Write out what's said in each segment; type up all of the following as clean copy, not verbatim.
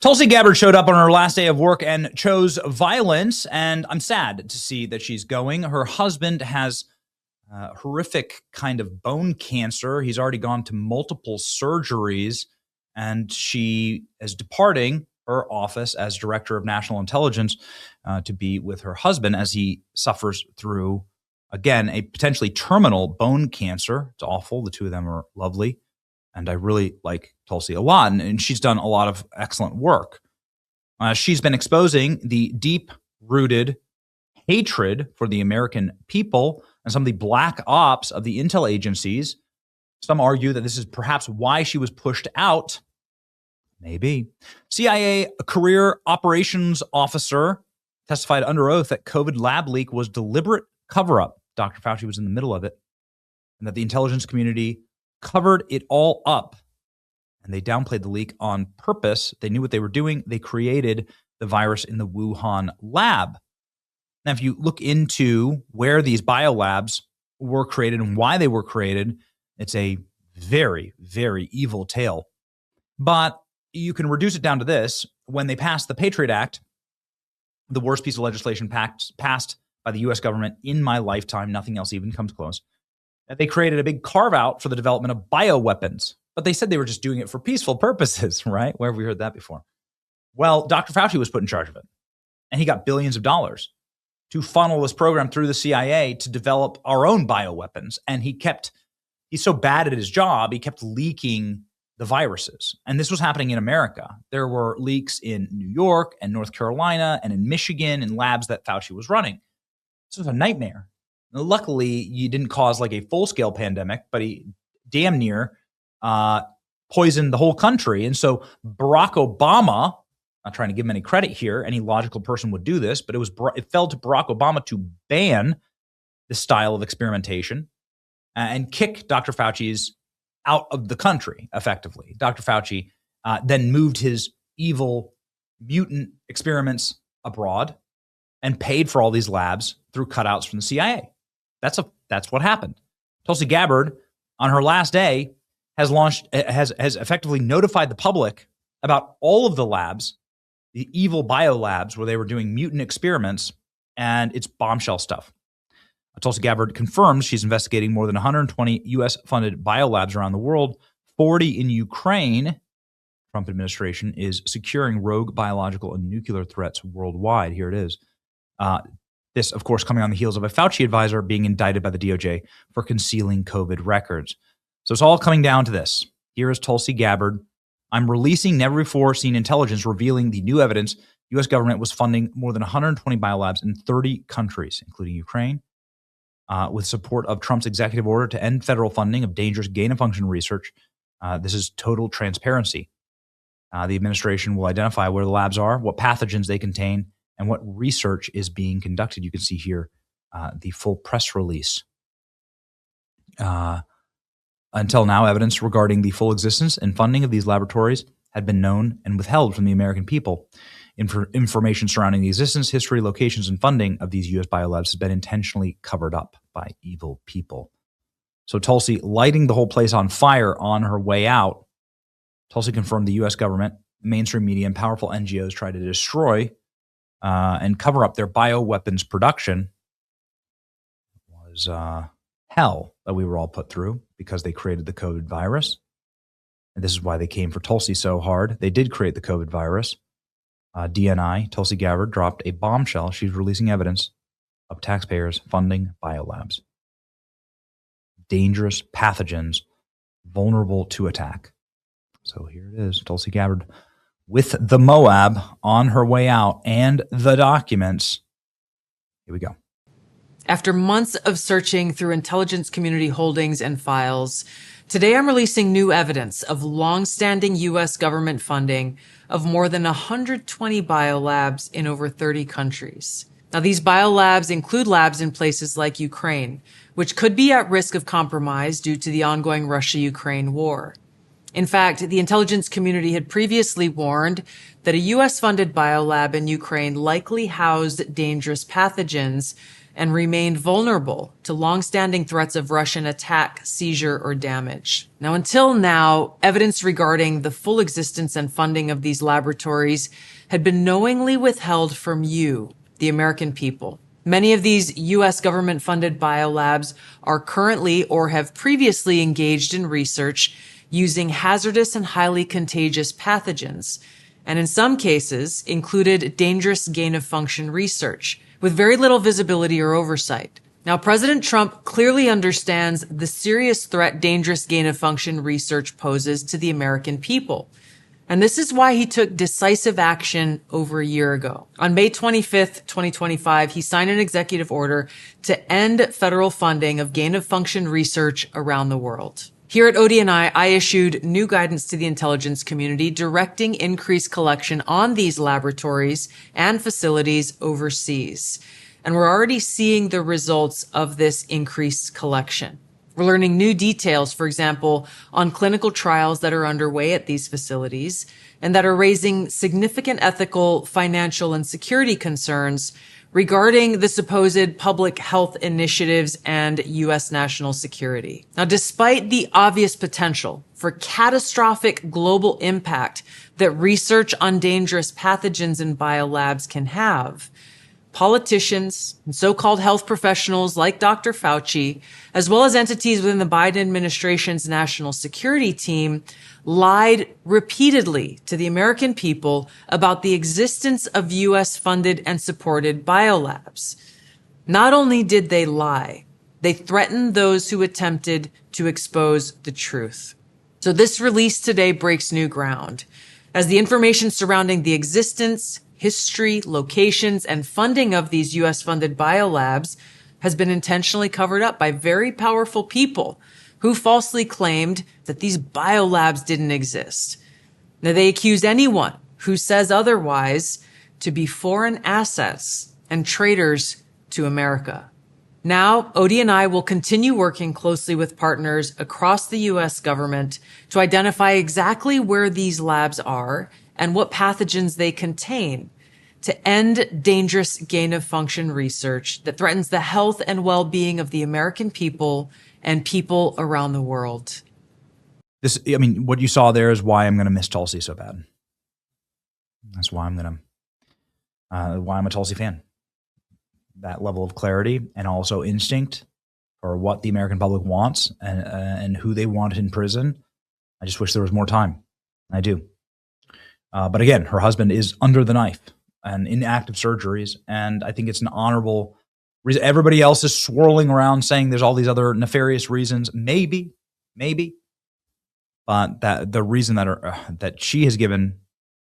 Tulsi Gabbard showed up on her last day of work and chose violence, and I'm sad to see that she's going. Her husband has horrific kind of bone cancer. He's already gone to multiple surgeries, and she is departing her office as Director of National Intelligence to be with her husband as he suffers through, again, a potentially terminal bone cancer. It's awful. The two of them are lovely. And I really like Tulsi a lot, and she's done a lot of excellent work. She's been exposing the deep-rooted hatred for the American people and some of the black ops of the intel agencies. Some argue that this is perhaps why she was pushed out. Maybe. CIA career operations officer testified under oath that COVID lab leak was deliberate cover-up. Dr. Fauci was in the middle of it, and that the intelligence community covered it all up, and they downplayed the leak on purpose. They knew what they were doing. They created the virus in the Wuhan lab. Now, if you look into where these biolabs were created and why they were created, it's a very, very evil tale. But you can reduce it down to this. When they passed the Patriot Act, the worst piece of legislation passed by the U.S. government in my lifetime, nothing else even comes close, they created a big carve-out for the development of bioweapons. But they said they were just doing it for peaceful purposes, right? Where have we heard that before? Well, Dr. Fauci was put in charge of it, and he got billions of dollars to funnel this program through the CIA to develop our own bioweapons. And he's so bad at his job, he kept leaking the viruses. And this was happening in America. There were leaks in New York and North Carolina and in Michigan in labs that Fauci was running. This was a nightmare. Luckily, he didn't cause like a full-scale pandemic, but he damn near poisoned the whole country. And so Barack Obama, not trying to give him any credit here, any logical person would do this, but it fell to Barack Obama to ban this style of experimentation and kick Dr. Fauci's out of the country, effectively. Dr. Fauci then moved his evil mutant experiments abroad and paid for all these labs through cutouts from the CIA. That's what happened. Tulsi Gabbard, on her last day, has effectively notified the public about all of the labs, the evil biolabs where they were doing mutant experiments, and it's bombshell stuff. Tulsi Gabbard confirms she's investigating more than 120 U.S.-funded biolabs around the world, 40 in Ukraine. Trump administration is securing rogue biological and nuclear threats worldwide. Here it is. This, of course, coming on the heels of a Fauci advisor being indicted by the DOJ for concealing COVID records. So it's all coming down to this. Here is Tulsi Gabbard. I'm releasing never-before-seen intelligence revealing the new evidence U.S. government was funding more than 120 biolabs in 30 countries, including Ukraine, with support of Trump's executive order to end federal funding of dangerous gain-of-function research. This is total transparency. The administration will identify where the labs are, what pathogens they contain, and what research is being conducted. You can see here the full press release. Until now, evidence regarding the full existence and funding of these laboratories had been known and withheld from the American people. Information surrounding the existence, history, locations, and funding of these U.S. biolabs has been intentionally covered up by evil people. So Tulsi lighting the whole place on fire on her way out. Tulsi confirmed the U.S. government, mainstream media, and powerful NGOs tried to destroy and cover up their bioweapons production. It was hell that we were all put through because they created the COVID virus. And this is why they came for Tulsi so hard. They did create the COVID virus. DNI, Tulsi Gabbard, dropped a bombshell. She's releasing evidence of taxpayers funding biolabs. Dangerous pathogens, vulnerable to attack. So here it is, Tulsi Gabbard with the Moab on her way out and the documents. Here we go. After months of searching through intelligence community holdings and files, today I'm releasing new evidence of long-standing U.S. government funding of more than 120 biolabs in over 30 countries. Now, these biolabs include labs in places like Ukraine, which could be at risk of compromise due to the ongoing Russia-Ukraine war. In fact, the intelligence community had previously warned that a U.S.-funded biolab in Ukraine likely housed dangerous pathogens and remained vulnerable to long-standing threats of Russian attack, seizure, or damage. Now, until now, evidence regarding the full existence and funding of these laboratories had been knowingly withheld from you, the American people. Many of these U.S. government-funded biolabs are currently or have previously engaged in research using hazardous and highly contagious pathogens, and in some cases included dangerous gain-of-function research with very little visibility or oversight. Now, President Trump clearly understands the serious threat dangerous gain-of-function research poses to the American people. And this is why he took decisive action over a year ago. On May 25th, 2025, he signed an executive order to end federal funding of gain-of-function research around the world. Here at ODNI, I issued new guidance to the intelligence community directing increased collection on these laboratories and facilities overseas. And we're already seeing the results of this increased collection. We're learning new details, for example, on clinical trials that are underway at these facilities and that are raising significant ethical, financial, and security concerns regarding the supposed public health initiatives and U.S. national security. Now, despite the obvious potential for catastrophic global impact that research on dangerous pathogens in biolabs can have, politicians and so-called health professionals like Dr. Fauci, as well as entities within the Biden administration's national security team, lied repeatedly to the American people about the existence of U.S.-funded and supported biolabs. Not only did they lie, they threatened those who attempted to expose the truth. So this release today breaks new ground, as the information surrounding the existence, history, locations, and funding of these U.S.-funded biolabs has been intentionally covered up by very powerful people who falsely claimed that these biolabs didn't exist. Now, they accused anyone who says otherwise to be foreign assets and traitors to America. Now, ODNI will continue working closely with partners across the U.S. government to identify exactly where these labs are and what pathogens they contain to end dangerous gain-of-function research that threatens the health and well-being of the American people and people around the world. What you saw there is why I'm going to miss Tulsi so bad. That's why I'm a Tulsi fan. That level of clarity and also instinct for what the American public wants and who they want in prison. I just wish there was more time. I do. But again, her husband is under the knife and in active surgeries. And I think it's an honorable reason. Everybody else is swirling around saying there's all these other nefarious reasons. Maybe. But the reason that she has given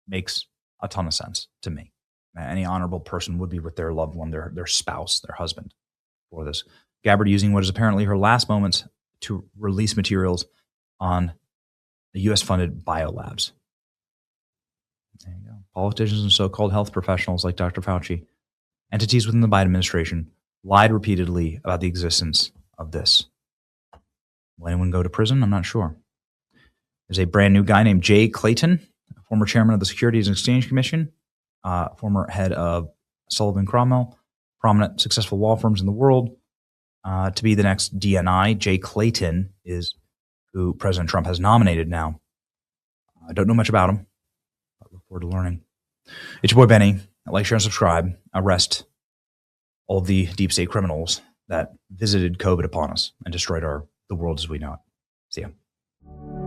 makes a ton of sense to me. Any honorable person would be with their loved one, their spouse, their husband for this. Gabbard using what is apparently her last moments to release materials on the U.S.-funded biolabs. There you go. Politicians and so-called health professionals like Dr. Fauci, entities within the Biden administration, lied repeatedly about the existence of this. Will anyone go to prison? I'm not sure. There's a brand new guy named Jay Clayton, former chairman of the Securities and Exchange Commission, former head of Sullivan Cromwell, prominent successful law firms in the world, to be the next DNI. Jay Clayton is who President Trump has nominated now. I don't know much about him. I look forward to learning. It's your boy Benny. Like, share, and subscribe. Arrest all the deep state criminals that visited COVID upon us and destroyed the world as we know it. See ya.